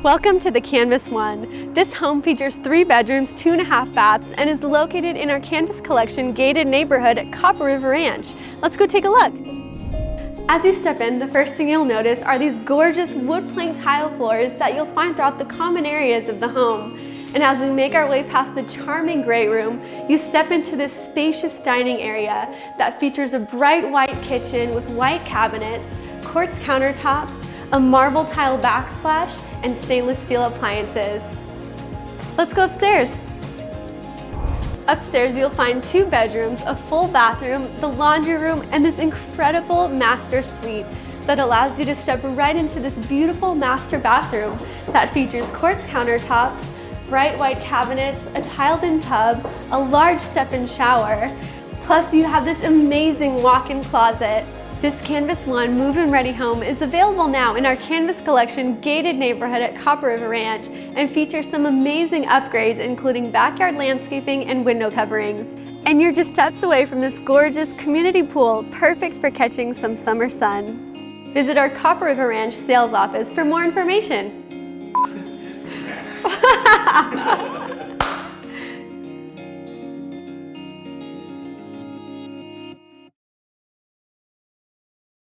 Welcome to the Canvas One. This home features 3 bedrooms, 2.5 baths, and is located in our Canvas Collection gated neighborhood at Copper River Ranch. Let's go take a look. As you step in, the first thing you'll notice are these gorgeous wood plank tile floors that you'll find throughout the common areas of the home. And as we make our way past the charming great room, you step into this spacious dining area that features a bright white kitchen with white cabinets, quartz countertops, a marble tile backsplash, and stainless steel appliances. Let's go upstairs. Upstairs, you'll find 2 bedrooms, a full bathroom, the laundry room, and this incredible master suite that allows you to step right into this beautiful master bathroom that features quartz countertops, bright white cabinets, a tiled-in tub, a large step-in shower, plus you have this amazing walk-in closet. This Canvas One move-in ready home is available now in our Canvas Collection gated neighborhood at Copper River Ranch and features some amazing upgrades including backyard landscaping and window coverings. And you're just steps away from this gorgeous community pool, perfect for catching some summer sun. Visit our Copper River Ranch sales office for more information.